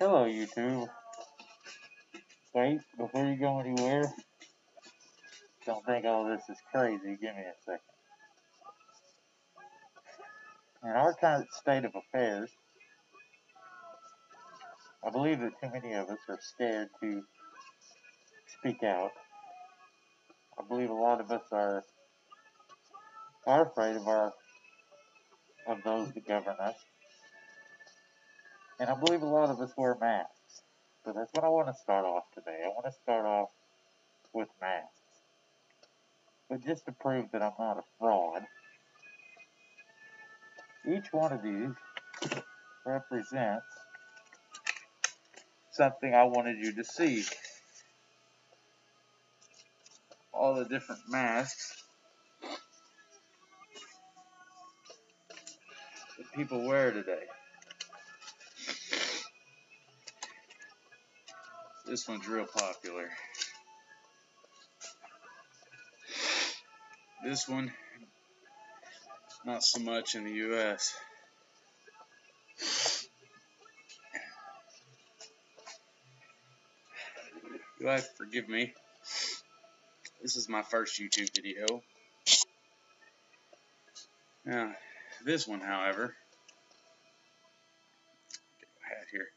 Hello, YouTube. Wait, before you go anywhere, don't think all this is crazy. Give me a second. In our current state of affairs, I believe that too many of us are scared to speak out. I believe a lot of us are afraid of those that govern us. And I believe a lot of us wear masks. So that's what I want to start off today. I want to start off with masks. But just to prove that I'm not a fraud, each one of these represents something I wanted you to see. All the different masks that people wear today. This one's real popular. This one, not so much in the US. You'll have to forgive me. This is my first YouTube video. Now, this one, however, get my hat here.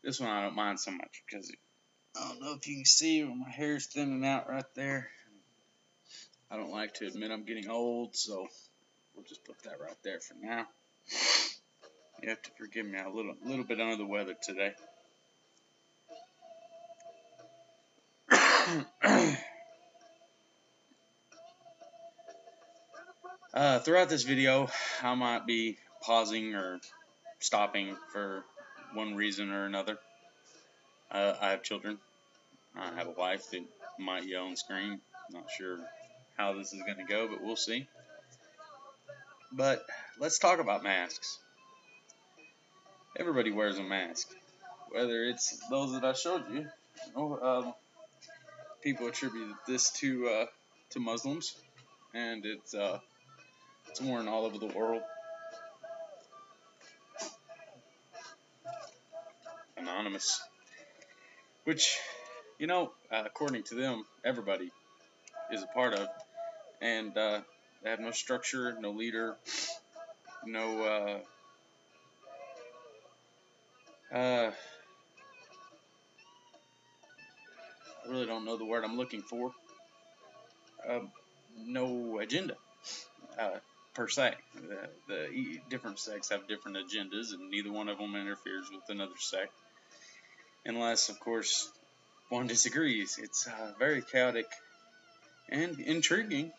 This one I don't mind so much because I don't know if you can see my hair's thinning out right there. I don't like to admit I'm getting old, so we'll just put that right there for now. You have to forgive me. I'm a little bit under the weather today. Throughout this video, I might be pausing or stopping for one reason or another. I have children. I have a wife that might yell and scream. Not sure how this is going to go, but we'll see. But let's talk about masks. Everybody wears a mask, whether it's those that I showed you. People attribute this to Muslims, and it's worn all over the world. Anonymous, which, according to them, everybody is a part of, and they have no structure, no leader, no I really don't know the word I'm looking for. No agenda, per se. The different sects have different agendas, and neither one of them interferes with another sect, unless, of course, one disagrees. It's very chaotic and intriguing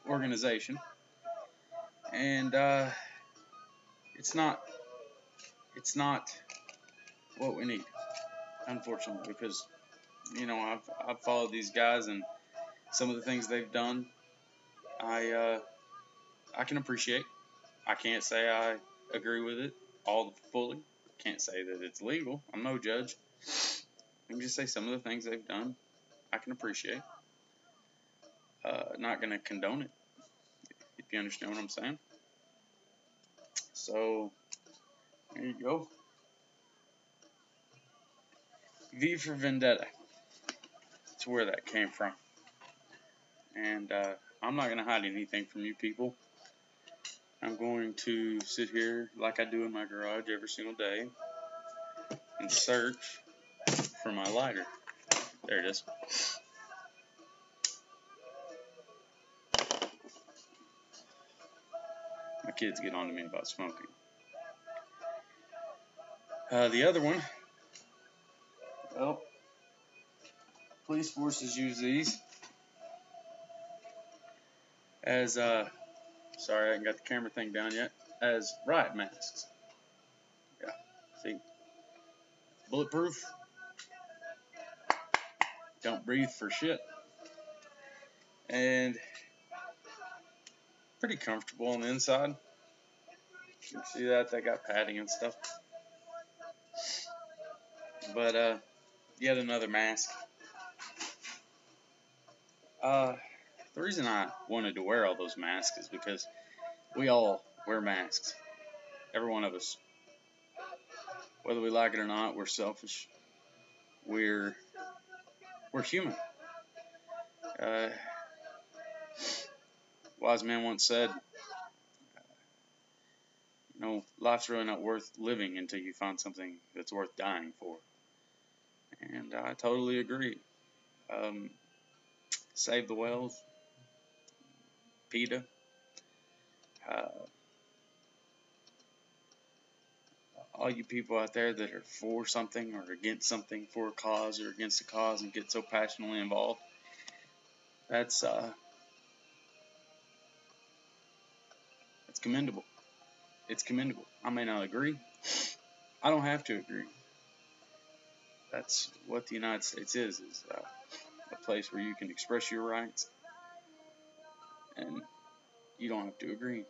organization, and it's not what we need, unfortunately, because I've followed these guys, and some of the things they've done, I can appreciate. I can't say I agree with it all fully. Can't say that it's legal. I'm no judge. I can just say some of the things they've done, I can appreciate. Not going to condone it, if you understand what I'm saying. So, there you go. V for Vendetta. That's where that came from. And I'm not going to hide anything from you people. I'm going to sit here like I do in my garage every single day and search for my lighter. There it is. My kids get on to me about smoking. The other one, well, police forces use these as, sorry I haven't got the camera thing down yet, as riot masks. Yeah, see, bulletproof, don't breathe for shit, and pretty comfortable on the inside. You can see that they got padding and stuff. But yet another mask. The reason I wanted to wear all those masks is because we all wear masks. Every one of us. Whether we like it or not, we're selfish. We're human. Uh, wise man once said, life's really not worth living until you find something that's worth dying for. And I totally agree. Save the whales, PETA, uh, all you people out there that are for something or against something, for a cause or against a cause, and get so passionately involved. That's commendable. It's commendable. I may not agree. I don't have to agree. That's what the United States is a place where you can express your rights, and you don't have to agree.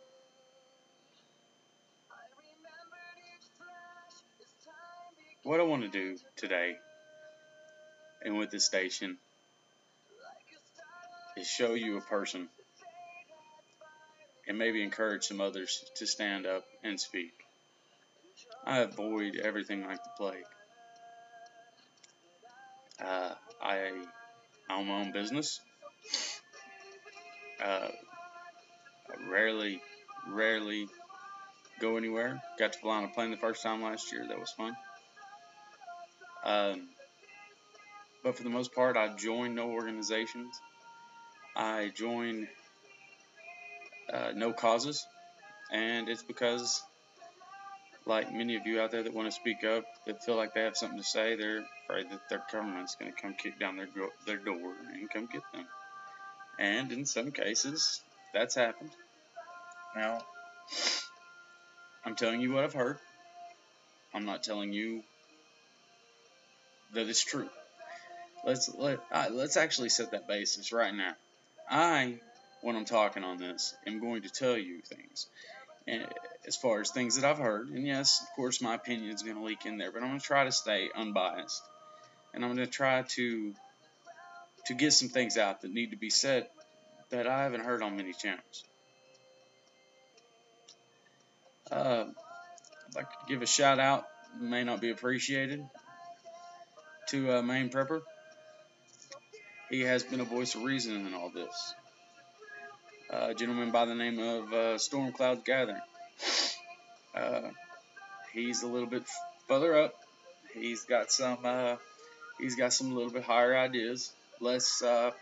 What I want to do today and with this station is show you a person and maybe encourage some others to stand up and speak. I avoid everything like the plague. I own my own business. I rarely go anywhere. Got to fly on a plane the first time last year. That was fun. But for the most part, I join no organizations. I join no causes. And it's because, like many of you out there that want to speak up, that feel like they have something to say, they're afraid that their government's going to come kick down their door and come get them. And in some cases, that's happened. Now, I'm telling you what I've heard. I'm not telling you that it's true. Let's actually set that basis right now. When I'm talking on this, am going to tell you things. And as far as things that I've heard, and yes, of course, my opinion is going to leak in there, but I'm going to try to stay unbiased, and I'm going to try to get some things out that need to be said that I haven't heard on many channels. I'd like to give a shout out, may not be appreciated, to Maine Prepper. He has been a voice of reason in all this. A gentleman by the name of Storm Clouds Gathering. He's a little bit further up. He's got some little bit higher ideas, less less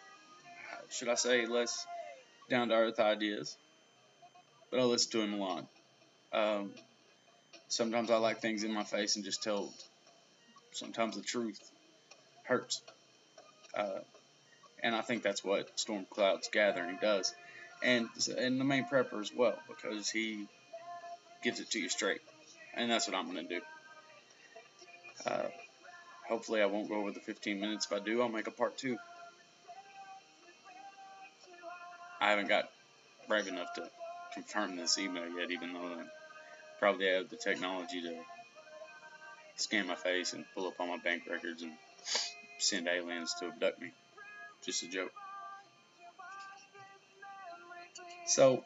down to earth ideas. But I listen to him a lot. Sometimes I like things in my face and just tell. Sometimes the truth hurts, and I think that's what Storm Clouds Gathering does, and the Maine Prepper as well, because he gives it to you straight, and that's what I'm going to do. Hopefully I won't go over the 15 minutes. If I do, I'll make a part 2. I haven't got brave enough to confirm this email yet, even though I probably have the technology to scan my face and pull up all my bank records and send aliens to abduct me. Just a joke. So,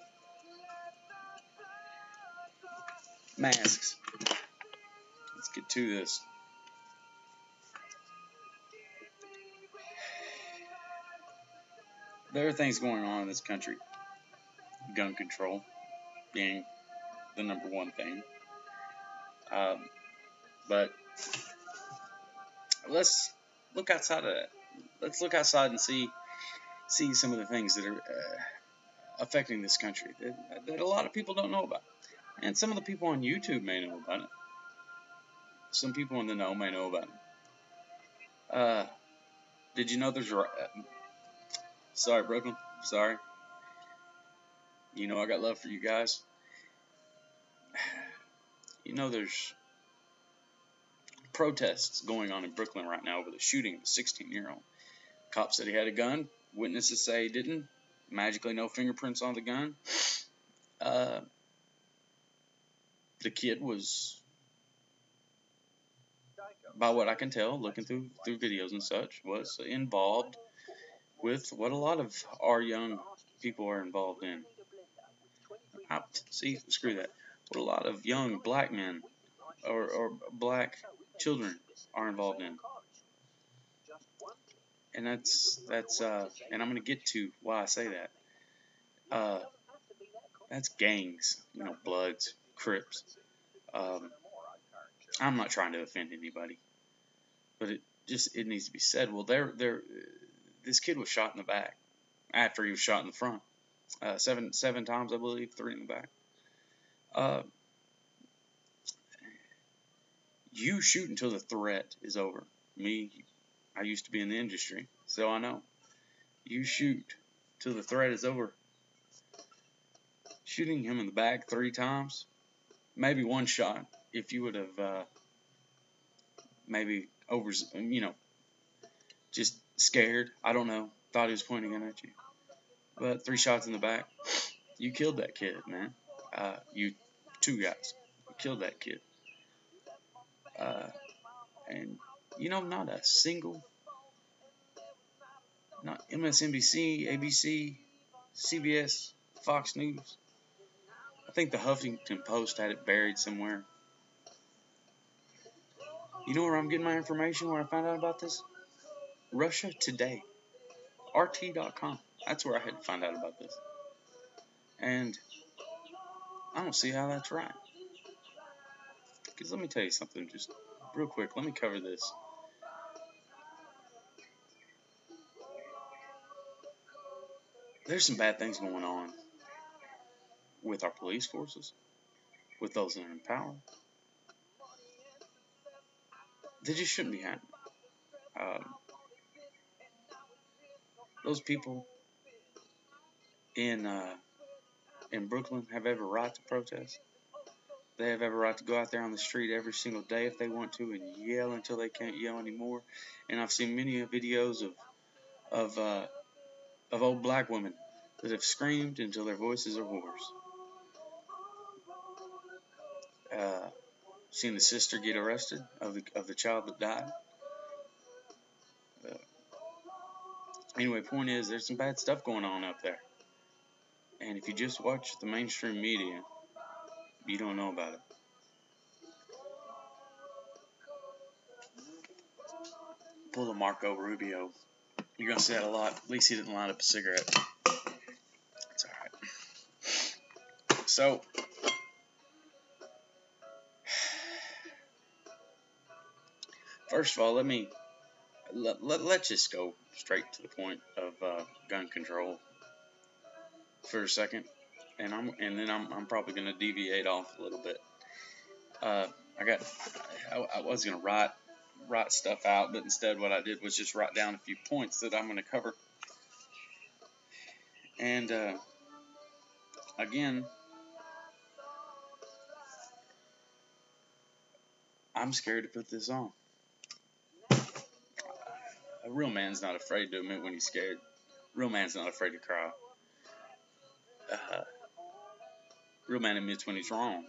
masks. Let's get to this. There are things going on in this country. Gun control being the number one thing. But let's look outside of that. Let's look outside and see some of the things that are affecting this country that a lot of people don't know about. And some of the people on YouTube may know about it. Some people in the know may know about it. Did you know there's... sorry, Brooklyn. Sorry. You know I got love for you guys. You know there's protests going on in Brooklyn right now over the shooting of a 16-year-old. Cop said he had a gun. Witnesses say he didn't. Magically no fingerprints on the gun. The kid was, by what I can tell, looking through videos and such, was involved with what a lot of our young people are involved in. See, screw that. What a lot of young black men or black children are involved in, and and I'm gonna get to why I say that. Uh, that's gangs, Bloods, Crips. Um, I'm not trying to offend anybody, but it needs to be said. Well, this kid was shot in the back after he was shot in the front. Seven times, I believe, 3 in the back. Uh, you shoot until the threat is over. Me, I used to be in the industry, so I know. You shoot till the threat is over. Shooting him in the back 3 times, maybe one shot, if you would have maybe just scared. I don't know. Thought he was pointing it at you. But 3 shots in the back, you killed that kid, man. You 2 guys killed that kid. And not a single, not MSNBC, ABC, CBS, Fox News. I think the Huffington Post had it buried somewhere. You know where I'm getting my information, where I found out about this? Russia Today. RT.com. That's where I had to find out about this. And I don't see how that's right. Because let me tell you something, just real quick. Let me cover this. There's some bad things going on with our police forces, with those that are in power. They just shouldn't be happening. Those people in Brooklyn have every right to protest. They have every right to go out there on the street every single day if they want to and yell until they can't yell anymore. And I've seen many videos of old black women that have screamed until their voices are hoarse. Seen the sister get arrested of the child that died. Anyway, point is, there's some bad stuff going on up there. And if you just watch the mainstream media, you don't know about it. Pull a Marco Rubio. You're going to see that a lot. At least he didn't light up a cigarette. It's alright. So, first of all, let's just go straight to the point of gun control for a second, and then I'm probably going to deviate off a little bit. I was going to write stuff out, but instead what I did was just write down a few points that I'm going to cover. And again, I'm scared to put this on. A real man's not afraid to admit when he's scared. A real man's not afraid to cry. Real man admits when he's wrong.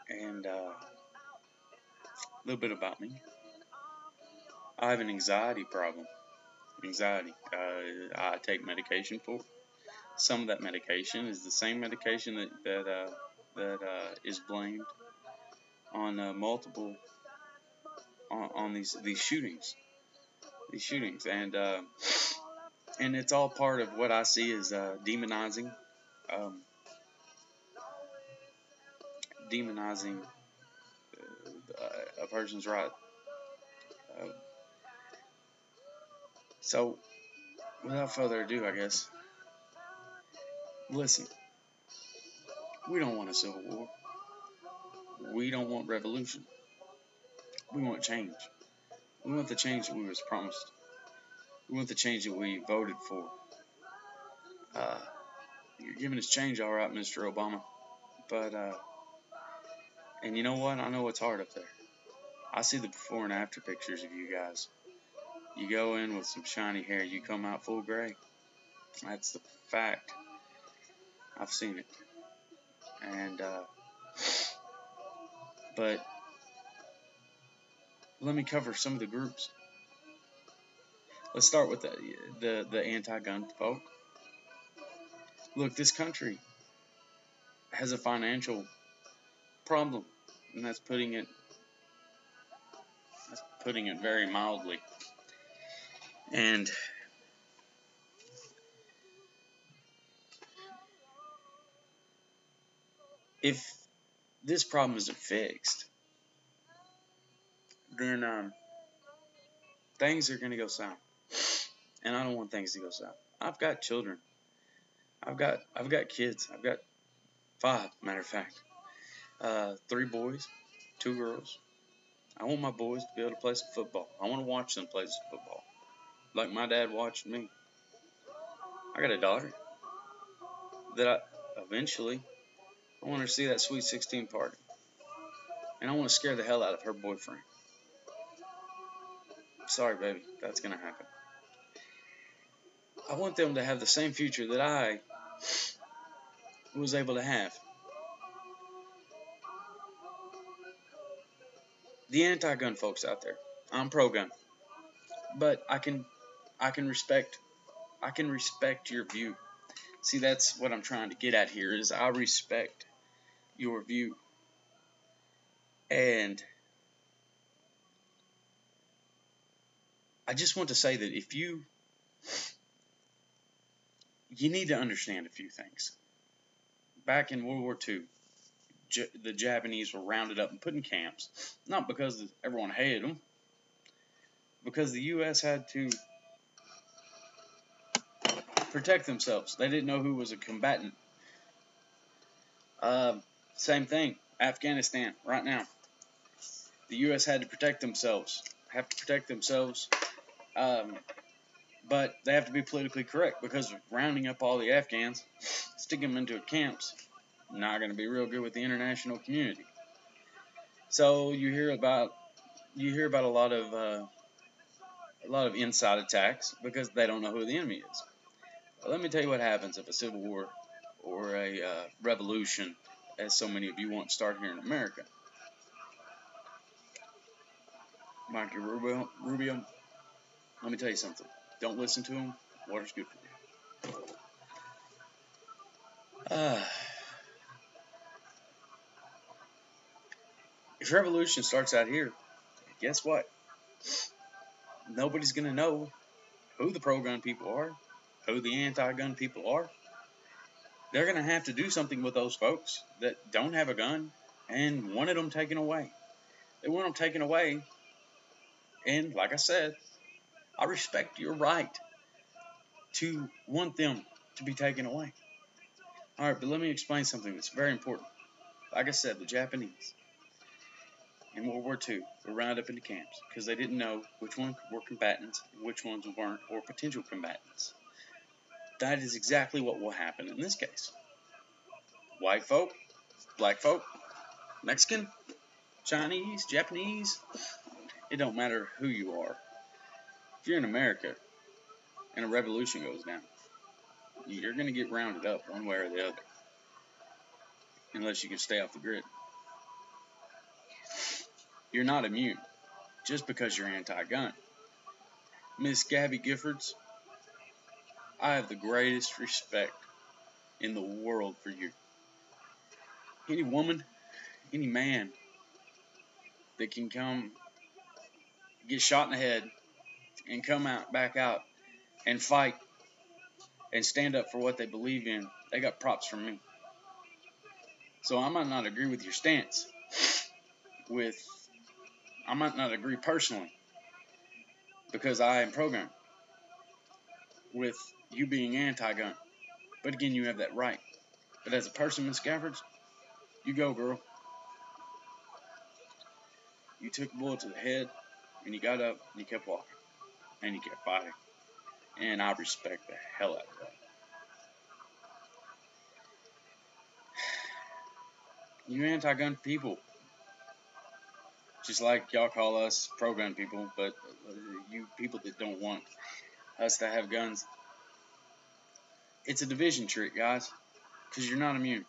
And a little bit about me. I have an anxiety problem. Anxiety. I take medication for it. Some of that medication is the same medication that is blamed on multiple on these shootings. These shootings, and it's all part of what I see as demonizing a person's right. So, without further ado, I guess, listen, we don't want a civil war. We don't want revolution. We want change. We want the change that we was promised. We want the change that we voted for. You're giving us change, all right, Mr. Obama. But, and you know what? I know it's hard up there. I see the before and after pictures of you guys. You go in with some shiny hair, you come out full gray. That's the fact. I've seen it. And, but let me cover some of the groups. Let's start with the anti-gun folk. Look, this country has a financial problem, and that's putting it very mildly. And if this problem isn't fixed, then things are going to go south. And I don't want things to go south. I've got children. I've got kids. I've got 5, matter of fact. 3 boys, 2 girls. I want my boys to be able to play some football. I want to watch them play some football, like my dad watched me. I got a daughter that eventually I want her to see that Sweet 16 party, and I want to scare the hell out of her boyfriend. Sorry, baby, that's gonna happen. I want them to have the same future that I was able to have. The anti-gun folks out there, I'm pro-gun, but I can respect your view. See, that's what I'm trying to get at here is I respect your view. And I just want to say that if you need to understand a few things. Back in World War II, the Japanese were rounded up and put in camps, not because everyone hated them, because the U.S. had to protect themselves. They didn't know who was a combatant. Same thing, Afghanistan right now. The U.S. had to protect themselves. But they have to be politically correct because rounding up all the Afghans, sticking them into camps, not going to be real good with the international community. So you hear about a lot of inside attacks because they don't know who the enemy is. But let me tell you what happens if a civil war or a revolution, as so many of you want, to start here in America. Marco Rubio, let me tell you something. Don't listen to him. Water's good for you. If revolution starts out here, guess what? Nobody's going to know who the pro-gun people are, who the anti-gun people are. They're going to have to do something with those folks that don't have a gun and wanted them taken away. They want them taken away, and like I said, I respect your right to want them to be taken away. All right, but let me explain something that's very important. Like I said, the Japanese in World War II were rounded up into camps because they didn't know which ones were combatants and which ones weren't, or potential combatants. That is exactly what will happen in this case. White folk, black folk, Mexican, Chinese, Japanese, it don't matter who you are. If you're in America and a revolution goes down, you're going to get rounded up one way or the other, unless you can stay off the grid. You're not immune just because you're anti-gun. Miss Gabby Giffords, I have the greatest respect in the world for you. Any woman, any man that can come get shot in the head and come back out and fight and stand up for what they believe in, they got props from me. So I might not agree with your stance. I might not agree personally because I am pro-gun with you being anti-gun. But again, you have that right. But as a person, Miss Gaffords, you go, girl. You took a bullet to the head, and you got up, and you kept walking, and you kept fighting. And I respect the hell out of that. You anti-gun people, just like y'all call us pro-gun people, but you people that don't want us to have guns, it's a division trick, guys, because you're not immune.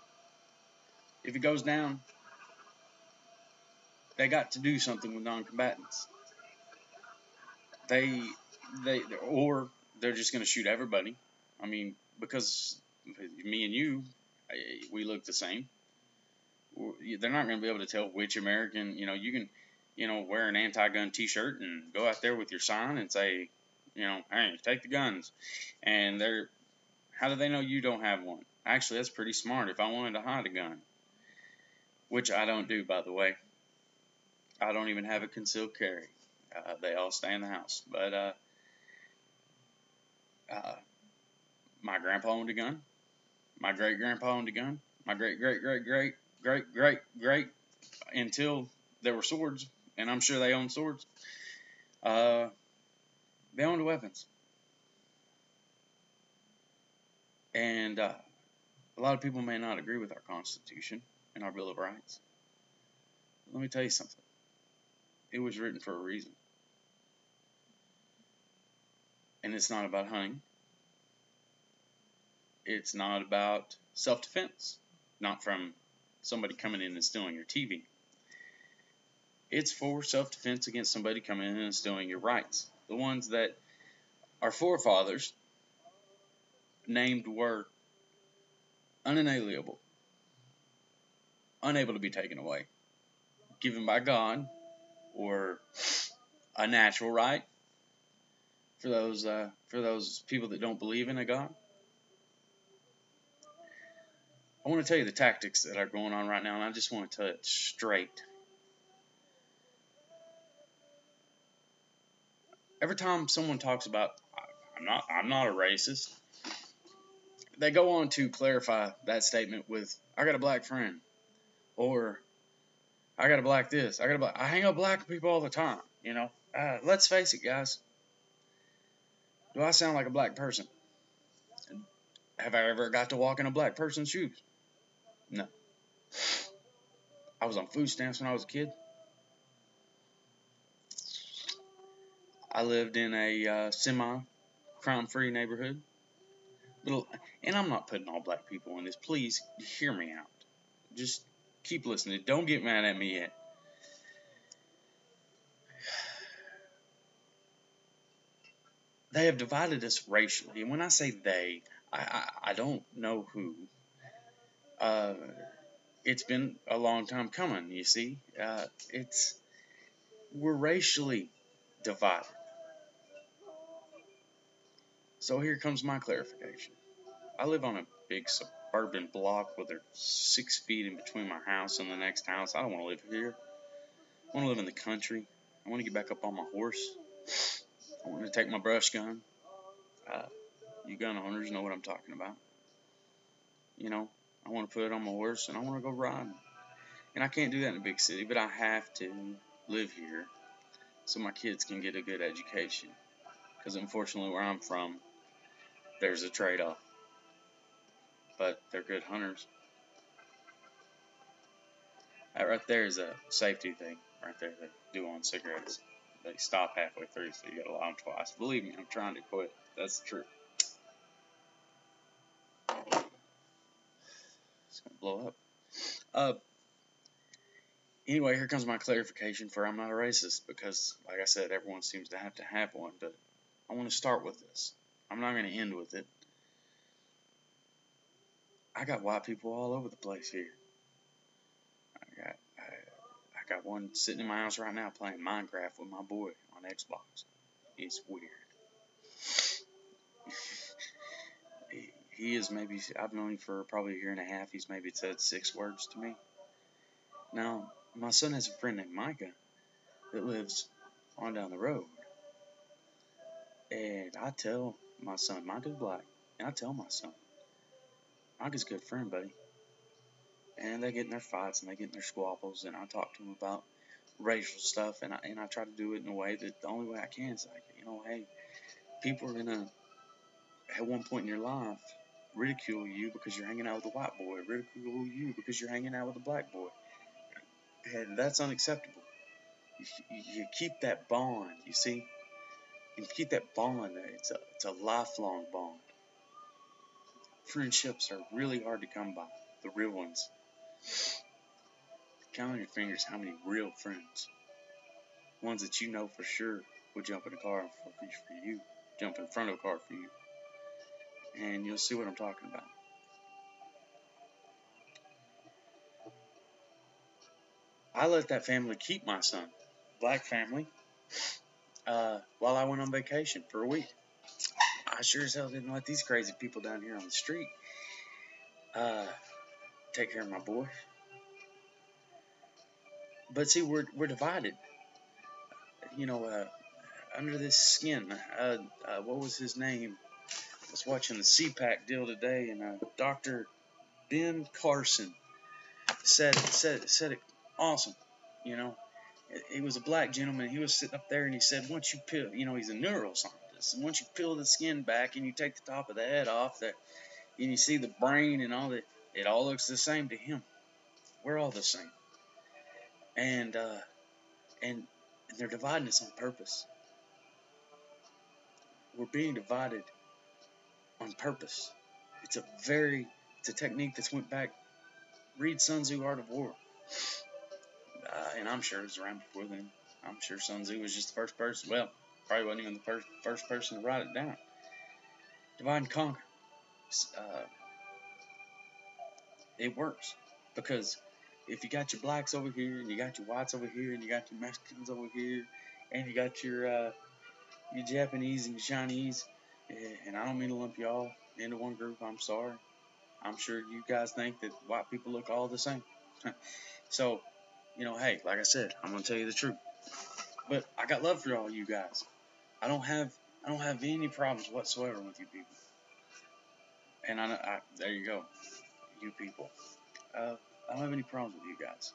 If it goes down, they got to do something with non-combatants. Or they're just going to shoot everybody. I mean, because me and you, we look the same. They're not going to be able to tell which American. You can, wear an anti-gun T-shirt and go out there with your sign and say, hey, take the guns. And how do they know you don't have one? Actually, that's pretty smart. If I wanted to hide a gun, which I don't do, by the way, I don't even have a concealed carry. They all stay in the house. But my grandpa owned a gun. My great-grandpa owned a gun. My great-great-great-great-great-great, until there were swords, and I'm sure they owned swords. They owned weapons. And a lot of people may not agree with our Constitution and our Bill of Rights. Let me tell you something. It was written for a reason. And it's not about hunting. It's not about self-defense. Not from somebody coming in and stealing your TV. It's for self-defense against somebody coming in and stealing your rights. The ones that our forefathers named were unalienable, unable to be taken away, given by God, or a natural right for those people that don't believe in a God. I want to tell you the tactics that are going on right now, and I just want to tell it straight. Every time someone talks about, I'm not a racist, they go on to clarify that statement with, I got a black friend, or I got a black this, I hang out with black people all the time, Let's face it, guys. Do I sound like a black person? Have I ever got to walk in a black person's shoes? No. I was on food stamps when I was a kid. I lived in a semi-crime-free neighborhood. And I'm not putting all black people in this. Please hear me out. Just keep listening. Don't get mad at me yet. They have divided us racially. And when I say they, I don't know who. It's been a long time coming, you see. We're racially divided. So here comes my clarification. I live on a big suburban block where there's 6 feet in between my house and the next house. I don't want to live here. I want to live in the country. I want to get back up on my horse. I want to take my brush gun. You gun owners know what I'm talking about. I want to put it on my horse and I want to go riding. And I can't do that in a big city, but I have to live here so my kids can get a good education. Because unfortunately where I'm from, there's a trade-off. But they're good hunters. That right there is a safety thing. Right there, they do on cigarettes. They stop halfway through, so you gotta allow them twice. Believe me, I'm trying to quit. That's the truth. It's gonna blow up. Anyway, here comes my clarification for I'm not a racist, because, like I said, everyone seems to have one, but I want to start with this. I'm not going to end with it. I got white people all over the place here. I got one sitting in my house right now playing Minecraft with my boy on Xbox. It's weird. He is maybe, I've known him for probably a year and a half. He's maybe said 6 words to me. Now, my son has a friend named Micah that lives on down the road. And I tell my son, Micah's black, and I tell my son, Micah's a good friend, buddy. And they get in their fights and they get in their squabbles, and I talk to them about racial stuff, and I try to do it in a way that the only way I can is like, hey, people are gonna at one point in your life ridicule you because you're hanging out with a white boy, ridicule you because you're hanging out with a black boy, and that's unacceptable. You keep that bond, you see, and keep that bond. It's a lifelong bond. Friendships are really hard to come by, the real ones. Count on your fingers how many real friends, ones that you know for sure would jump in a car for you, jump in front of a car for you, and you'll see what I'm talking about. I let that family keep my son, black family, while I went on vacation for a week. I sure as hell didn't let these crazy people down here on the street take care of my boy. But see, we're divided. You know, under this skin. What was his name? I was watching the CPAC deal today, and Dr. Ben Carson said it awesome. You know, he was a black gentleman. He was sitting up there, and he said, once you peel, he's a neuroscientist, and once you peel the skin back and you take the top of the head off, and you see the brain and all that, it all looks the same to him. We're all the same, and they're dividing us on purpose. We're being divided on purpose. It's a technique that's went back. Read Sun Tzu, Art of War. And I'm sure it was around before then. I'm sure Sun Tzu was just the first person. Well, probably wasn't even the first person to write it down. Divide and conquer. It works. Because if you got your blacks over here, and you got your whites over here, and you got your Mexicans over here, and you got your Japanese and your Chinese, and I don't mean to lump y'all into one group, I'm sorry. I'm sure you guys think that white people look all the same. So, hey, like I said, I'm gonna tell you the truth. But I got love for all you guys. I don't have any problems whatsoever with you people. And there you go, you people. I don't have any problems with you guys.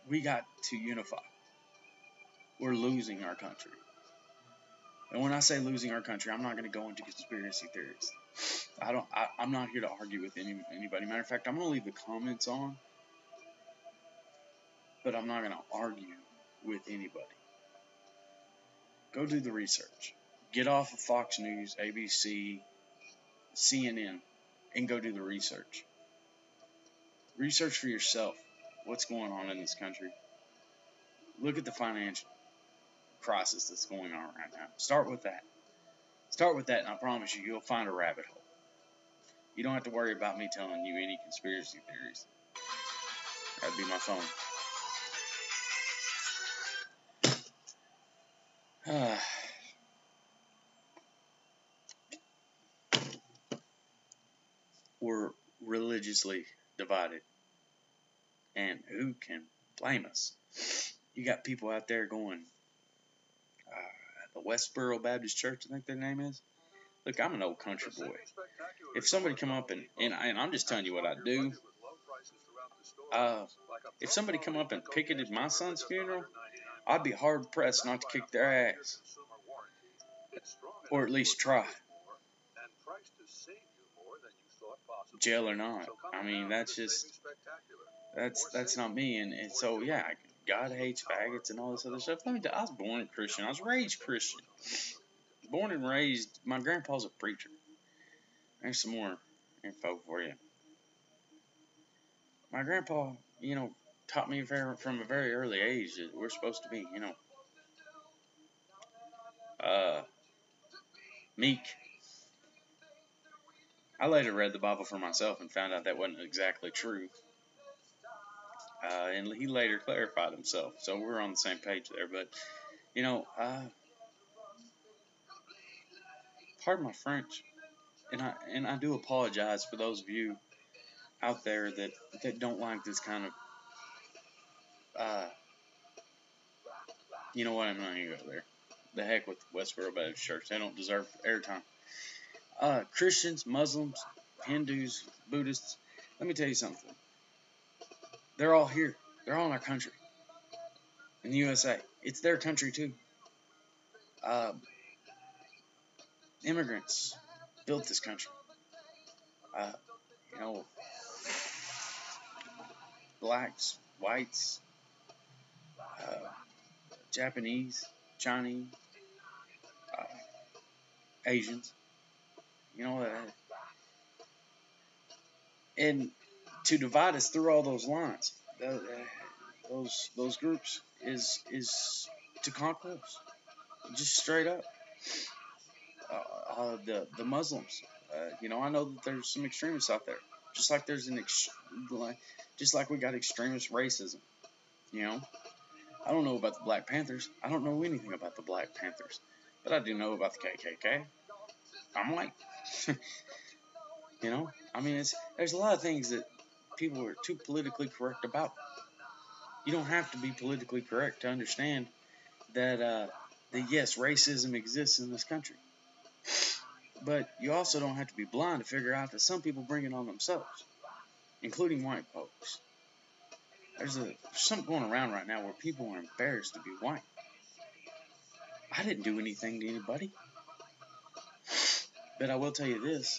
We got to unify. We're losing our country. And when I say losing our country, I'm not going to go into conspiracy theories. I'm not here to argue with anybody. Matter of fact, I'm going to leave the comments on, but I'm not going to argue with anybody. Go do the research. Get off of Fox News, ABC, CNN, and go do the research. Research for yourself what's going on in this country. Look at the financial crisis that's going on right now. Start with that. And I promise you, you'll find a rabbit hole. You don't have to worry about me telling you any conspiracy theories. That'd be my phone. We're religiously divided. And who can blame us? You got people out there going, the Westboro Baptist Church, I think their name is. Look, I'm an old country boy. If somebody come up and I'm just telling you what I do. If somebody come up and picketed my son's funeral, I'd be hard pressed not to kick their ass. Or at least try. Jail or not. I mean, that's not me. And so, yeah, God hates faggots and all this other stuff. I was born a Christian. I was raised Christian. Born and raised. My grandpa's a preacher. There's some more info for you. My grandpa, taught me from a very early age that we're supposed to be, meek. I later read the Bible for myself and found out that wasn't exactly true. And he later clarified himself, so we're on the same page there. But, pardon my French, and I do apologize for those of you out there that don't like this kind of, you know what, I'm not going to go there. The heck with Westboro Baptist Church. They don't deserve airtime. Christians, Muslims, Hindus, Buddhists, let me tell you something. They're all here. They're all in our country. In the USA. It's their country too. Immigrants built this country. Blacks, whites, Japanese, Chinese, Asians. And to divide us through all those lines, those groups is to conquer us, just straight up. The Muslims, I know that there's some extremists out there. Just like just like we got extremist racism. You know, I don't know about the Black Panthers. I don't know anything about the Black Panthers, but I do know about the KKK. I'm white. You know, I mean, there's a lot of things that people are too politically correct about. You don't have to be politically correct to understand that yes, racism exists in this country. But you also don't have to be blind to figure out that some people bring it on themselves, including white folks. There's something going around right now where people are embarrassed to be white. I didn't do anything to anybody. But I will tell you this.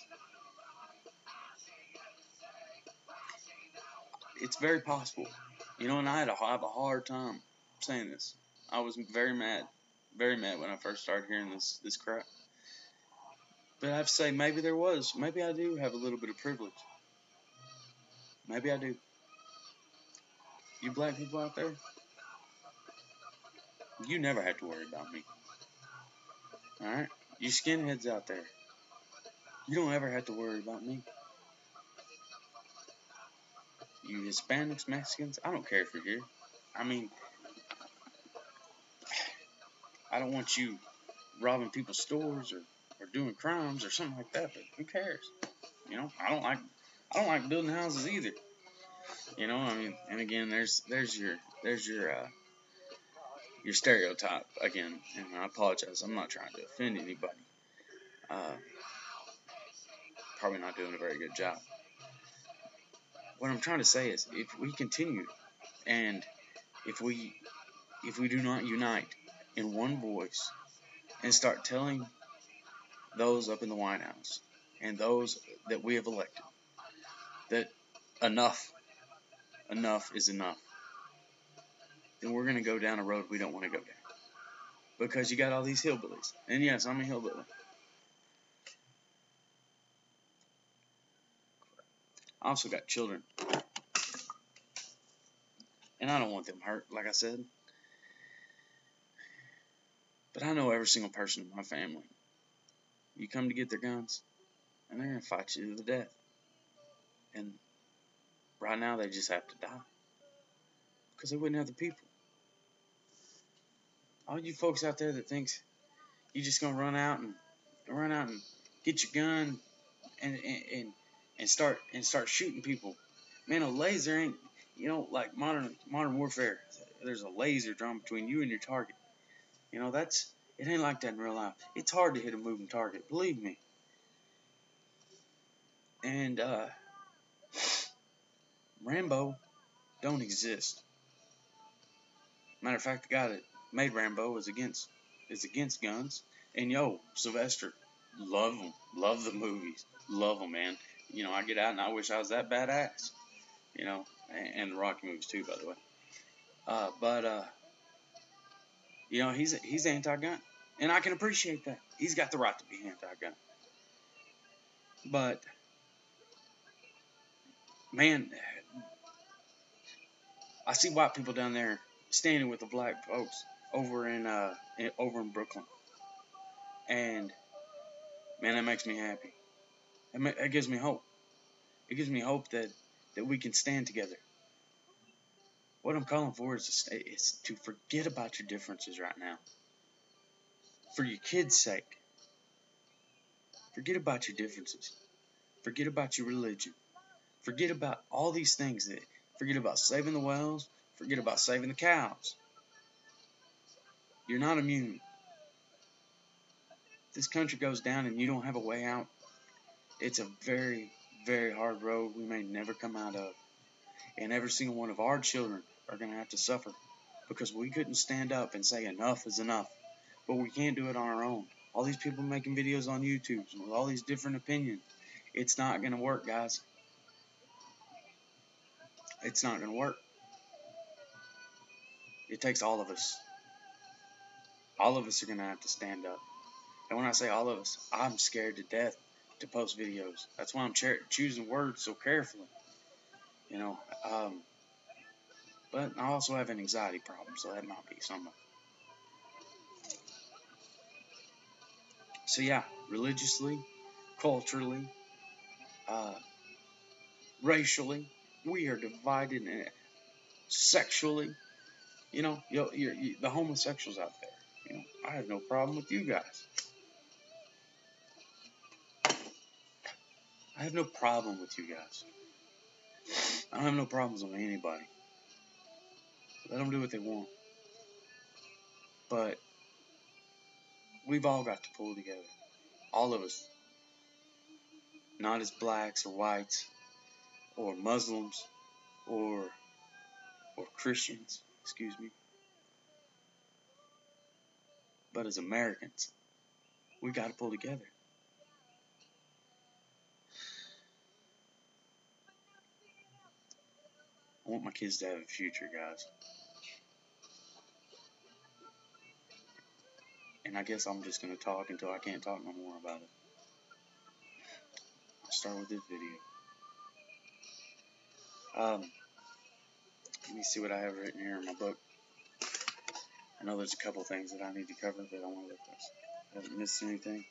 It's very possible. You know, and I have a hard time saying this. I was very mad when I first started hearing this crap. But I have to say, maybe I do have a little bit of privilege. Maybe I do. You black people out there, you never have to worry about me. Alright? You skinheads out there, you don't ever have to worry about me. You Hispanics, Mexicans, I don't care if you're here. I mean, I don't want you robbing people's stores or doing crimes or something like that, but who cares? You know, I don't like building houses either. You know, I mean, and again, there's your stereotype again, and I apologize. I'm not trying to offend anybody. Probably not doing a very good job. What I'm trying to say is, if we continue and if we do not unite in one voice and start telling those up in the White House and those that we have elected that enough is enough, then we're going to go down a road we don't want to go down. Because you got all these hillbillies. And yes, I'm a hillbilly. I also got children. And I don't want them hurt, like I said. But I know every single person in my family. You come to get their guns, and they're going to fight you to the death. And right now, they just have to die. Because they wouldn't have the people. All you folks out there that thinks you're just going to run out and get your gun and start shooting people. Man, a laser ain't, you know, like modern warfare. There's a laser drawn between you and your target. You know, it ain't like that in real life. It's hard to hit a moving target, believe me. And Rambo don't exist. Matter of fact, the guy that made Rambo is against guns. And Sylvester, love the movies, love them, man. You know, I get out and I wish I was that badass. You know, and the Rocky movies too, by the way. You know, he's anti-gun, and I can appreciate that. He's got the right to be anti-gun. But man, I see white people down there standing with the black folks over in Brooklyn, and man, that makes me happy. It gives me hope. It gives me hope that we can stand together. What I'm calling for is to forget about your differences right now. For your kids' sake. Forget about your differences. Forget about your religion. Forget about all these things. Forget about saving the whales. Forget about saving the cows. You're not immune. If this country goes down and you don't have a way out, it's a very, very hard road we may never come out of. And every single one of our children are going to have to suffer because we couldn't stand up and say enough is enough. But we can't do it on our own. All these people making videos on YouTube with all these different opinions. It's not going to work, guys. It's not going to work. It takes all of us. All of us are going to have to stand up. And when I say all of us, I'm scared to death to post videos. That's why I'm choosing words so carefully. You know, but I also have an anxiety problem, so that might be something. So yeah, religiously, culturally, racially. We are divided sexually. You know, the homosexuals out there. You know, I have no problem with you guys. I have no problem with you guys. I don't have no problems with anybody. Let them do what they want. But we've all got to pull together. All of us. Not as blacks or whites or Muslims or Christians, excuse me. But as Americans, we got to pull together. I want my kids to have a future, guys. And I guess I'm just going to talk until I can't talk no more about it. I'll start with this video. Let me see what I have written here in my book. I know there's a couple things that I need to cover, but I want to look this. I haven't missed anything.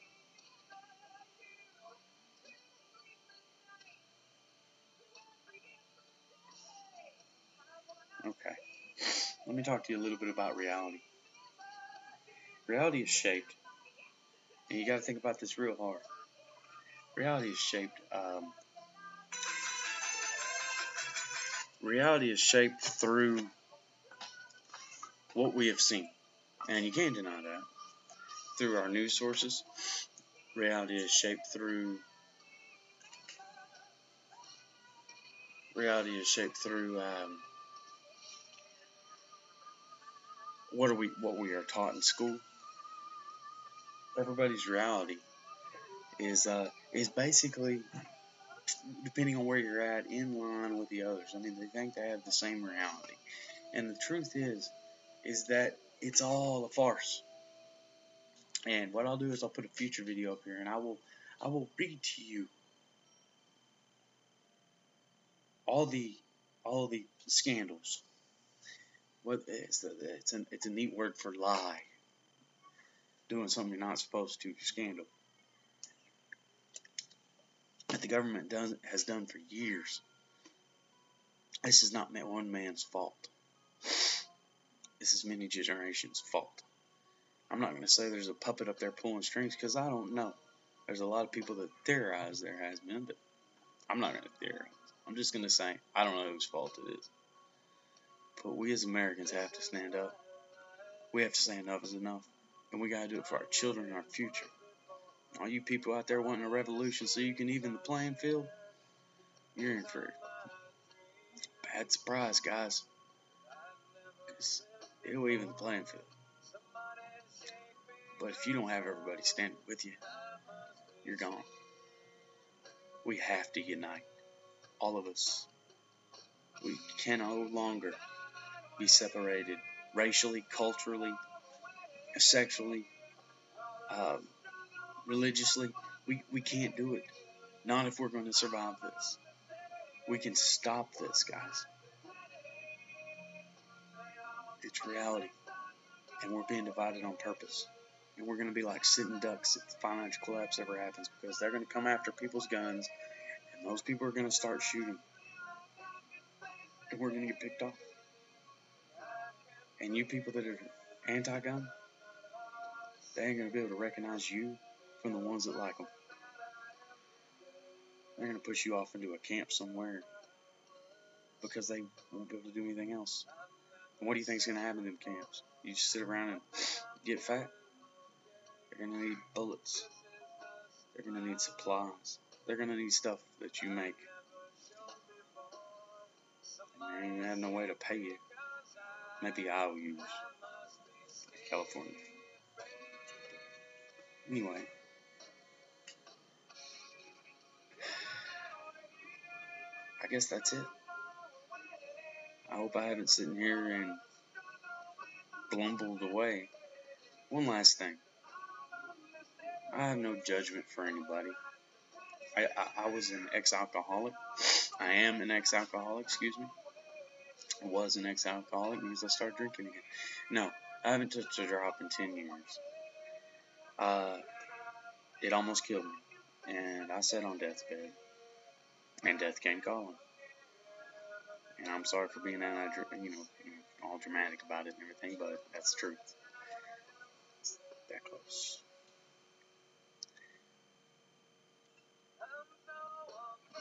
Okay. Let me talk to you a little bit about reality. Reality is shaped, and you got to think about this real hard. Reality is shaped. Reality is shaped through what we have seen, and you can't deny that. Through our news sources, reality is shaped through. Reality is shaped through what we are taught in school. Everybody's reality is basically, depending on where you're at, in line with the others. I mean, they think they have the same reality, and the truth is that it's all a farce. And what I'll do is I'll put a future video up here, and I will read to you all the scandals. What it's a neat word for lie. Doing something you're not supposed to, scandal. That the government has done for years. This is not one man's fault. This is many generations' fault. I'm not going to say there's a puppet up there pulling strings, because I don't know. There's a lot of people that theorize there has been, but I'm not going to theorize. I'm just going to say I don't know whose fault it is. But we as Americans have to stand up. We have to say enough is enough. And we got to do it for our children and our future. All you people out there wanting a revolution so you can even the playing field, you're in for a bad surprise, guys. Because it'll even the playing field. But if you don't have everybody standing with you, you're gone. We have to unite. All of us. We can no longer be separated racially, culturally, sexually, religiously. We can't do it. Not if we're going to survive this. We can stop this, guys. It's reality. And we're being divided on purpose. And we're going to be like sitting ducks if the financial collapse ever happens, because they're going to come after people's guns, and those people are going to start shooting. And we're going to get picked off. And you people that are anti-gun, they ain't going to be able to recognize you from the ones that like them. They're going to push you off into a camp somewhere because they won't be able to do anything else. And what do you think is going to happen in them camps? You just sit around and get fat? They're going to need bullets. They're going to need supplies. They're going to need stuff that you make. And they ain't going to have no way to pay you. Maybe IOUs. California. Anyway. I guess that's it. I hope I haven't sitting here and blumbled away. One last thing. I have no judgment for anybody. I was an ex-alcoholic. I am an ex-alcoholic, excuse me. I was an ex-alcoholic because I started drinking again. No, I haven't touched a drop in 10 years. It almost killed me. And I sat on death's bed. and death came calling. And I'm sorry for being all dramatic about it and everything, but that's the truth. It's that close.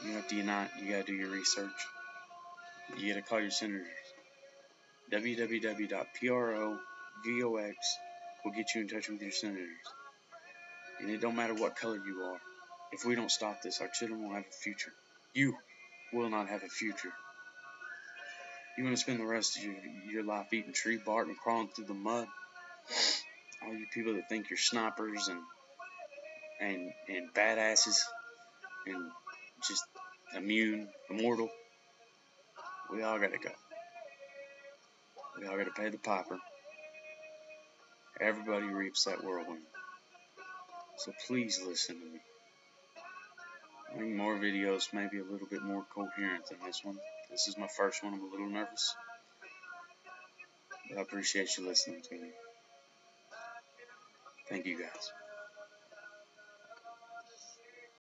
You gotta do your research. You gotta call your senators. www.provox will get you in touch with your senators. And it don't matter what color you are. If we don't stop this, our children won't have a future. You will not have a future. You want to spend the rest of your life eating tree bark and crawling through the mud? All you people that think you're snipers and badasses and just immortal, we all gotta go. We all gotta pay the piper. Everybody reaps that whirlwind. So please listen to me. I think more videos may be a little bit more coherent than this one. This is my first one. I'm a little nervous. But I appreciate you listening to me. Thank you guys.